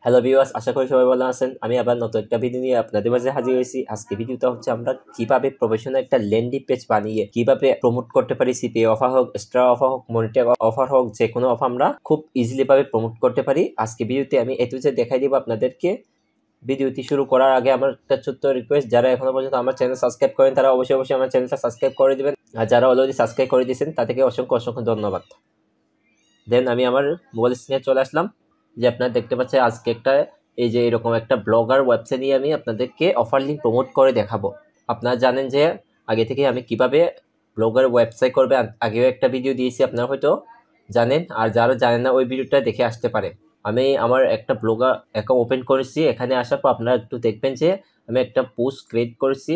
Hello viewers, আশা করি সবাই ভালো আছেন। আমি আবার নতুন একটা ভিডিও নিয়ে আপনাদের মাঝে হাজির হয়েছি। আজকে ভিডিওটা হচ্ছে আমরা কিভাবে প্রফেশনাল একটা ল্যান্ডিং পেজ বানিয়ে কিভাবে প্রমোট করতে পারি। সিপিএ অফার হোক, এক্সট্রা অফার হোক, মনিটরি অফার হোক, যে কোনো অফার আমরা খুব ইজিলি ভাবে প্রমোট করতে পারি। আজকে ভিডিওতে আমি এ টু জেড দেখাই দিব আপনাদেরকে। ভিডিওটি শুরু করার আগে আমার একটা ছোট্ট রিকোয়েস্ট, যারা এখনো পর্যন্ত আমার চ্যানেল সাবস্ক্রাইব করেন তারা অবশ্যই আমার চ্যানেলটা সাবস্ক্রাইব করে দিবেন, আর যারা অলরেডি সাবস্ক্রাইব করে দিয়েছেন তাদেরকে অসংখ্য ধন্যবাদ। দেন আমি আমার মোবাইল স্ক্রিনে চলে আসলাম। যে আপনারা দেখতে পাচ্ছেন আজকে একটা এই যে এরকম একটা ব্লগার ওয়েবসাইট নিয়ে আমি আপনাদেরকে অফার লিঙ্ক প্রমোট করে দেখাবো। আপনারা জানেন যে আগে থেকে আমি কিভাবে ব্লগার ওয়েবসাইট করবে আগেও একটা ভিডিও দিয়েছি, আপনারা হয়তো জানেন, আর যারা জানেন না ওই ভিডিওটা দেখে আসতে পারে। আমি আমার একটা ব্লগার অ্যাকাউন্ট ওপেন করেছি। এখানে আসার পর আপনারা একটু দেখবেন যে আমি একটা পোস্ট ক্রিয়েট করেছি।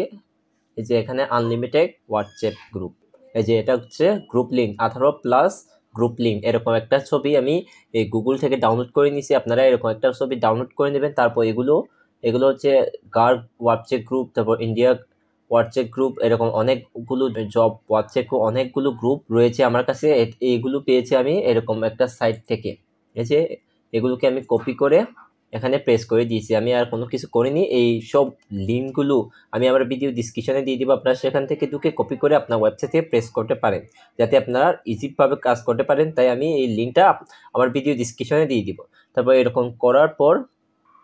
এই যে এখানে আনলিমিটেড হোয়াটসঅ্যাপ গ্রুপ, এই যে এটা হচ্ছে গ্রুপ লিঙ্ক 18+ গ্রুপ লিঙ্ক, এরকম একটা ছবি আমি এই গুগল থেকে ডাউনলোড করে নিয়েছি। আপনারা এরকম একটা ছবি ডাউনলোড করে নেবেন। তারপর এগুলো হচ্ছে গার্গ হোয়াটসঅ্যাপ গ্রুপ, তারপর ইন্ডিয়া হোয়াটসঅ্যাপ গ্রুপ, এরকম অনেকগুলো জব হোয়াটসঅ্যাপ অনেকগুলো গ্রুপ রয়েছে আমার কাছে। এইগুলো পেয়েছি আমি এরকম একটা সাইট থেকে। এই যে এগুলোকে আমি কপি করে এখানে প্রেস করে দিয়েছি, আমি আর কোনো কিছু করিনি। এই সব লিঙ্কগুলো আমি আমার ভিডিও ডিসক্রিপশনে দিয়ে দিব, আপনারা সেখান থেকে ঢুকে কপি করে আপনার ওয়েবসাইটে প্রেস করতে পারেন, যাতে আপনারা ইজিভাবে কাজ করতে পারেন। তাই আমি এই লিঙ্কটা আমার ভিডিও ডিসক্রিপশনে দিয়ে দিব। তারপর এরকম করার পর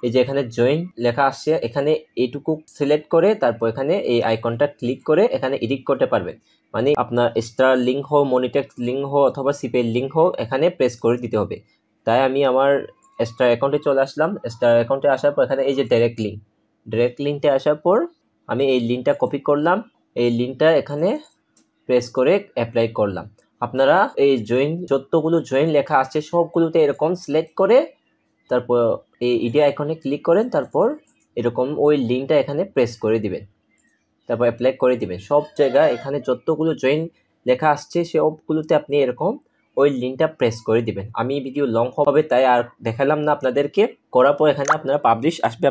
এই যে এখানে জয়েন লেখা আসছে, এখানে এইটুকু সিলেক্ট করে তারপর এখানে এই আইকনটা ক্লিক করে এখানে এডিট করতে পারবেন। মানে আপনার স্টার লিঙ্ক হোক, মনিটেক্স লিঙ্ক হোক অথবা সিপের লিঙ্ক হোক, এখানে প্রেস করে দিতে হবে। তাই আমি আমার স্টার অ্যাকাউন্টে চলে আসলাম। স্টার অ্যাকাউন্টে আসার পর এখানে এই যে ডাইরেক্ট লিঙ্কটা আসার পর আমি এই লিঙ্কটা কপি করলাম, এই লিঙ্কটা এখানে প্রেস করে অ্যাপ্লাই করলাম। আপনারা এই যতগুলো জয়েন লেখা আছে সবগুলোতে এরকম সিলেক্ট করে তারপর এই ইডি আইকনে ক্লিক করেন, তারপর এরকম ওই লিঙ্কটা এখানে প্রেস করে দিবেন, তারপর অ্যাপ্লাই করে দিবেন। সব জায়গায় এখানে যতগুলো জয়েন লেখা আসছে সবগুলোতে আপনি এরকম ওই লিঙ্কটা প্রেস করে দিবেন। আমি ভিডিও লং হবে তাই আর দেখালাম না আপনাদেরকে। করার পর এখানে আপনারা পাবলিশ আসবে,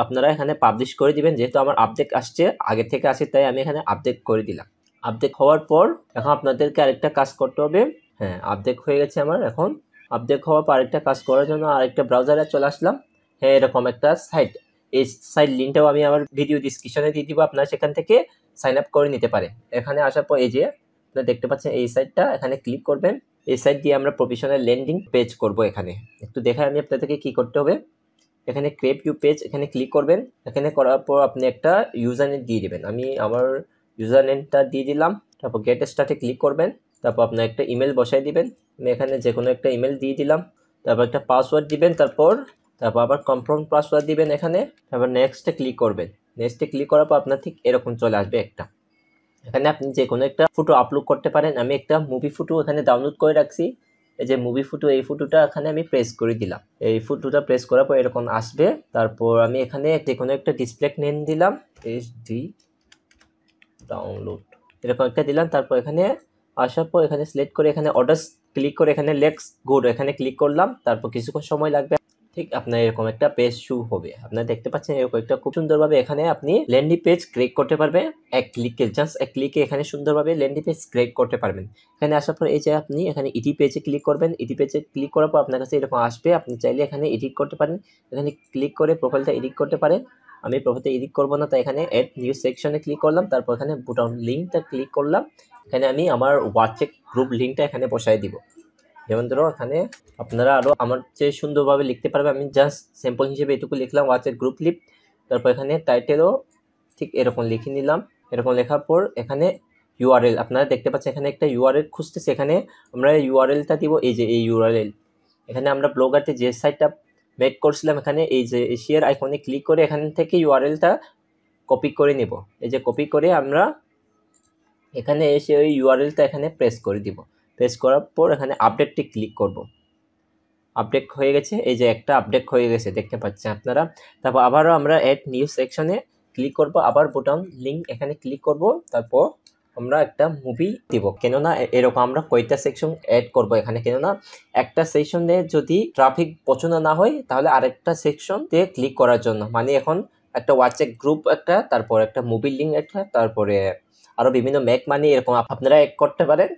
আপনারা এখানে পাবলিশ করে দিবেন। যেহেতু আমার আপডেট আসছে আগে থেকে আসে তাই আমি এখানে আপডেট করে দিলাম। আপডেট হওয়ার পর এখন আপনাদেরকে আরেকটা কাজ করতে হবে। হ্যাঁ, আপডেট হয়ে গেছে আমার। এখন আপডেট হওয়ার পর আরেকটা কাজ করার জন্য আরেকটা ব্রাউজারে চলে আসলাম। হ্যাঁ, এরকম একটা সাইট, এই সাইট লিঙ্কটাও আমি আমার ভিডিও ডিসক্রিপশনে দিয়ে দিব, আপনারা সেখান থেকে সাইন আপ করে নিতে পারেন। এখানে আসার পর এই যে আপনারা দেখতে পাচ্ছেন এই সাইটটা, এখানে ক্লিক করবেন। এই সাইট দিয়ে আমরা প্রফেশনাল ল্যান্ডিং পেজ করব। এখানে একটু দেখাই আমি আপনাদেরকে কি করতে হবে। এখানে ক্রিয়েট নিউ পেজ, এখানে ক্লিক করবেন। এখানে করার পর আপনি একটা ইউজার নেম দিয়ে দিবেন। আমি আমার ইউজার নেমটা দিয়ে দিলাম। তারপর গেট স্টার্টে ক্লিক করবেন। তারপর আপনার একটা ইমেল বসাই দিবেন। আমি এখানে যে কোনো একটা ইমেল দিয়ে দিলাম। তারপর একটা পাসওয়ার্ড দিবেন। তারপর আবার কনফার্ম পাসওয়ার্ড দিবেন এখানে। তারপর নেক্সটে ক্লিক করবেন। নেক্সটে ক্লিক করার পর আপনার ঠিক এরকম চলে আসবে একটা। এখানে আপনি যে কোনো একটা ফটো আপলোড করতে পারেন। আমি একটা মুভি ফটো এখানে ডাউনলোড করে রাখছি। এই যে মুভি ফটো, এই ফটোটা এখানে আমি প্রেস করে দিলাম। এই ফটোটা প্রেস করার পর এরকম আসবে। তারপর আমি এখানে যে কোনো একটা ডিসপ্লে নেম দিলাম, HD ডাউনলোড, এরকম একটা দিলাম। তারপর এখানে আসার পর এখানে সিলেক্ট করে এখানে অর্ডার ক্লিক করে এখানে লেটস গো এখানে ক্লিক করলাম। তারপর কিছুক্ষণ সময় লাগবে, ঠিক আপনার এরকম একটা পেজ শু হবে। আপনারা দেখতে পাচ্ছেন এরকম একটা খুব সুন্দরভাবে এখানে আপনি ল্যান্ডিং পেজ ক্রিয়েট করতে পারবেন। জাস্ট এক ক্লিকে এখানে সুন্দরভাবে ল্যান্ডিং পেজ ক্রিয়েট করতে পারবেন। এখানে আসার পর এই যে আপনি এখানে ইডি পেজে ক্লিক করবেন। ইডি পেজে ক্লিক করার পর আপনার কাছে এরকম আসবে। আপনি চাইলে এখানে এডিট করতে পারেন, এখানে ক্লিক করে প্রোফাইলটা এডিট করতে পারেন। আমি প্রোফাইলটা এডিট করবো না, তাই এখানে অ্যাড নিউ সেকশনে ক্লিক করলাম। তারপর এখানে বুটাম লিঙ্কটা ক্লিক করলাম। এখানে আমি আমার হোয়াটসঅ্যাপ গ্রুপ লিঙ্কটা এখানে বসাই দিব। যেমন ধরো এখানে আপনারা আরও আমার চেয়ে সুন্দরভাবে লিখতে পারবে। আমি জাস্ট স্যাম্পল হিসেবে এটুকু লিখলাম, হোয়াটসঅ্যাপ গ্রুপ লিপ। তারপর এখানে টাইটেলও ঠিক এরকম লিখে নিলাম। এরকম লেখার পর এখানে ইউআরএল, আপনারা দেখতে পাচ্ছেন এখানে একটা ইউআরএল খুঁজতেছে। এখানে আমরা ইউআরএলটা দিব, এই যে এই ইউআরএল। এখানে আমরা ব্লগারতে যে সাইটটা মেক করছিলাম এখানে এই যে শেয়ার আইকনে ক্লিক করে এখান থেকে ইউআরএলটা কপি করে নেব। এই যে কপি করে আমরা এখানে এসে ওই ইউআরএলটা এখানে প্রেস করে দিব। প্রেস করার পর এখানে আপডেটটি ক্লিক করব। আপডেট হয়ে গেছে, এই যে একটা আপডেট হয়ে গেছে দেখতে পাচ্ছেন আপনারা। তারপর আবারও আমরা অ্যাড নিউ সেকশনে ক্লিক করব, আবার বোটাম লিঙ্ক এখানে ক্লিক করব। তারপর আমরা একটা মুভি দিব, কেননা এরকম আমরা কয়টা সেকশন অ্যাড করব এখানে, কেননা একটা সেকশনে যদি ট্রাফিক পছন্দ না হয় তাহলে আরেকটা সেকশনতে ক্লিক করার জন্য। মানে এখন একটা হোয়াটসঅ্যাপ গ্রুপ একটা, তারপর একটা মুভি লিঙ্ক একটা, তারপরে আরও বিভিন্ন ম্যাক মানি এরকম আপনারা অ্যাড করতে পারেন।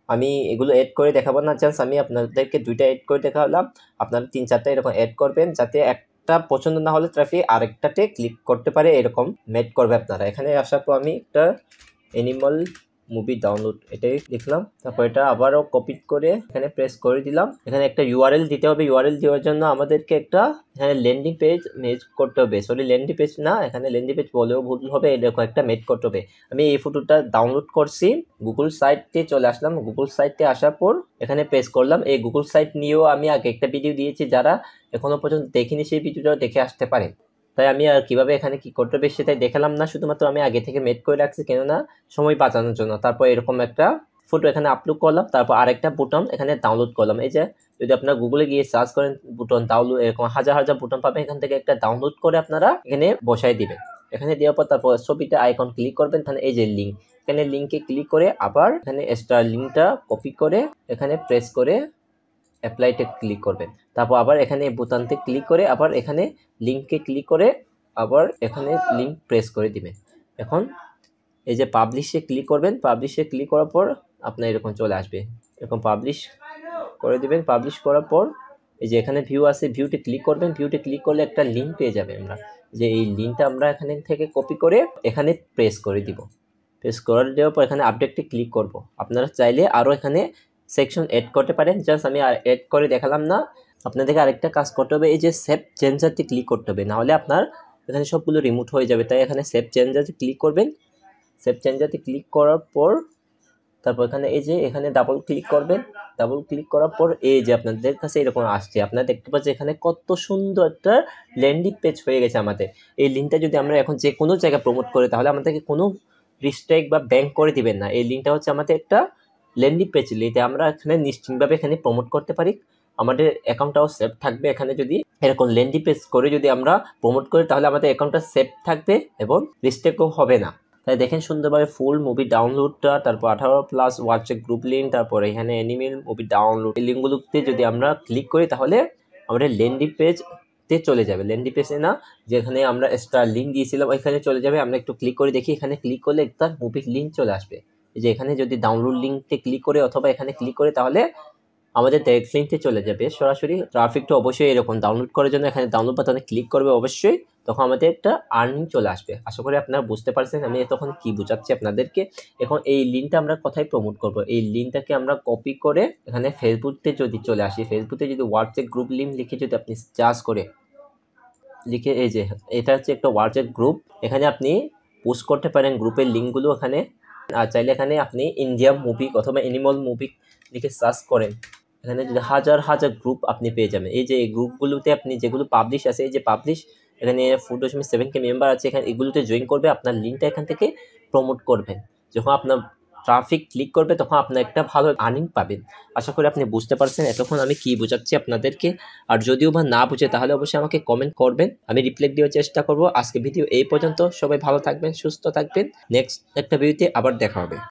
আমি এগুলো অ্যাড করে দেখাবো না, জাস্ট আমি আপনাদেরকে দুইটা অ্যাড করে দেখালাম। আপনারা 3-4টা এরকম অ্যাড করবেন, যাতে একটা পছন্দ না হলে ট্রাফিক আরেকটাতে ক্লিক করতে পারে, এরকম মেড করবে আপনারা। এখানে আসার পর আমি একটা অ্যানিমাল মুভি ডাউনলোড এটাই লিখলাম, তারপর এটা আবারও কপি করে এখানে প্রেস করে দিলাম। এখানে একটা ইউআরএল দিতে হবে, ইউআরএল দেওয়ার জন্য আমাদেরকে একটা এখানে ল্যান্ডিং পেজ মেড করতে হবে। সরি ল্যান্ডিং পেজ না, এখানে ল্যান্ডিং পেজ বলেও ভুল হবে, এরকম একটা মেড করতে হবে। আমি এই ফটোটা ডাউনলোড করছি, গুগল সাইটে চলে আসলাম। গুগল সাইটে আসার পর এখানে প্রেস করলাম। এই গুগল সাইট নিয়েও আমি আগে একটা ভিডিও দিয়েছি, যারা এখনো পর্যন্ত দেখিনি সেই ভিডিওটা দেখে আসতে পারেন। তাই আমি আর কিভাবে এখানে কি করতে হবে সেটাই দেখালাম না, শুধুমাত্র আমি আগে থেকে মেড করে রাখছি, কেননা সময় বাঁচানোর জন্য। তারপর এরকম একটা ফটো এখানে আপলোড করলাম, তারপর আরেকটা বুটন এখানে ডাউনলোড করলাম। এই যে যদি আপনারা গুগলে গিয়ে সার্চ করেন বুটন ডাউনলোড, এরকম হাজার হাজার বুটন পাবেন, এখান থেকে একটা ডাউনলোড করে আপনারা এখানে বসাই দিবেন। এখানে দেওয়ার পর তারপর ছবিটা আইকন ক্লিক করবেন, এখানে এই যে লিঙ্ক, এখানে লিঙ্কে ক্লিক করে আবার এখানে এক্সট্রা লিঙ্কটা কপি করে এখানে প্রেস করে অ্যাপ্লাইতে ক্লিক করবেন। তারপর আবার এখানে বোতামতে ক্লিক করে আবার এখানে লিঙ্কে ক্লিক করে আবার এখানে লিঙ্ক প্রেস করে দিবেন। এখন এই যে পাবলিশে ক্লিক করবেন, পাবলিশে ক্লিক করার পর আপনার এরকম চলে আসবে, এরকম পাবলিশ করে দিবেন। পাবলিশ করার পর এই যে এখানে ভিউ আছে, ভিউতে ক্লিক করবেন। ভিউতে ক্লিক করলে একটা লিঙ্ক পেয়ে যাবে আমরা, যে এই লিঙ্কটা আমরা এখানে থেকে কপি করে এখানে প্রেস করে দিব। প্রেস করে দেওয়ার পর এখানে আপডেটে ক্লিক করব। আপনারা চাইলে আরও এখানে সেকশন এড করতে পারেন, জাস্ট আমি আর এড করে দেখালাম না। আপনাদেরকে আরেকটা কাজ করতে হবে, এই যে সেভ চেঞ্জারতে ক্লিক করতে হবে, নাহলে আপনার এখানে সবগুলো রিমুভ হয়ে যাবে। তাই এখানে সেভ চেঞ্জারতে ক্লিক করবেন। সেভ চেঞ্জারতে ক্লিক করার পর তারপর এখানে এই যে এখানে ডাবল ক্লিক করবেন। ডাবল ক্লিক করার পর এই যে আপনাদের কাছে এরকম আসছে, আপনারা দেখতে পাচ্ছেন এখানে কত সুন্দর একটা ল্যান্ডিং পেজ হয়ে গেছে আমাদের। এই লিঙ্কটা যদি আমরা এখন যে কোনো জায়গায় প্রমোট করি তাহলে আমাদেরকে কোনো রিস্ট্রিক্ট বা ব্যাঙ্ক করে দিবেন না। এই লিঙ্কটা হচ্ছে আমাদের একটা ল্যান্ডিং পেজ, লিখে আমরা এখানে নিশ্চিতভাবে এখানে প্রমোট করতে পারি, আমাদের অ্যাকাউন্টটাও সেভ থাকবে। এখানে যদি এরকম ল্যান্ডিং পেজ করে যদি আমরা প্রমোট করি তাহলে আমাদের অ্যাকাউন্টটা সেভ থাকবে এবং রিস্ট্রিক্টও হবে না। তাই দেখেন সুন্দরভাবে ফুল মুভি ডাউনলোডটা, তারপর 18+ ওয়াচ গ্রুপ লিঙ্ক, তারপর এখানে অ্যানিমেল মুভি ডাউনলোড, এই লিঙ্কগুলোতে যদি আমরা ক্লিক করি তাহলে আমাদের ল্যান্ডিং পেজতে চলে যাবে। ল্যান্ডিং পেজে না, যেখানে আমরা এক্সট্রা লিঙ্ক দিয়েছিলাম ওইখানে চলে যাবে। আমরা একটু ক্লিক করে দেখি, এখানে ক্লিক করলে একটা মুভির লিঙ্ক চলে আসবে। এই যে এখানে যদি ডাউনলোড লিঙ্কতে ক্লিক করে অথবা এখানে ক্লিক করে তাহলে আমাদের ডাইরেক্ট লিঙ্কে চলে যাবে সরাসরি। ট্রাফিকটা অবশ্যই এরকম ডাউনলোড করার জন্য এখানে ডাউনলোড বাটনে ক্লিক করবে অবশ্যই, তখন আমাদের একটা আর্নিং চলে আসবে। আশা করি আপনারা বুঝতে পারছেন আমি তখন কি বোঝাচ্ছি আপনাদেরকে। এখন এই লিঙ্কটা আমরা কোথায় প্রমোট করব, এই লিঙ্কটাকে আমরা কপি করে এখানে ফেসবুকতে যদি চলে আসি, ফেসবুকে যদি হোয়াটসঅ্যাপ গ্রুপ লিঙ্ক লিখে যদি আপনি সার্চ করে লিখে, এই যে এটা হচ্ছে একটা হোয়াটসঅ্যাপ গ্রুপ, এখানে আপনি পোস্ট করতে পারেন গ্রুপের লিঙ্কগুলো এখানে। আর চাইলে এখানে আপনি ইন্ডিয়া মুভি অথবা অ্যানিমাল মুভি লিখে সার্চ করেন, এখানে যদি হাজার হাজার গ্রুপ আপনি পেয়ে যাবেন। এই যে এই গ্রুপগুলোতে আপনি যেগুলো পাবলিশ আছে, এই যে পাবলিশ এখানে 4.7K মেম্বার আছে, এখানে এগুলোতে জয়েন করবে, আপনার লিঙ্কটা এখান থেকে প্রমোট করবেন। যখন আপনার ট্রাফিক ক্লিক করবে তখন আপনার একটা ভালো আর্নিং পাবেন। আশা করি আপনি বুঝতে পারছেন এতক্ষণ আমি কি বোঝাচ্ছি আপনাদেরকে। আর যদিও বা না বুঝে তাহলে অবশ্যই আমাকে কমেন্ট করবেন, আমি রিপ্লাই দেওয়ার চেষ্টা করব। আজকে ভিডিও এই পর্যন্ত, সবাই ভালো থাকবেন, সুস্থ থাকবেন, নেক্সট একটা ভিডিওতে আবার দেখা হবে।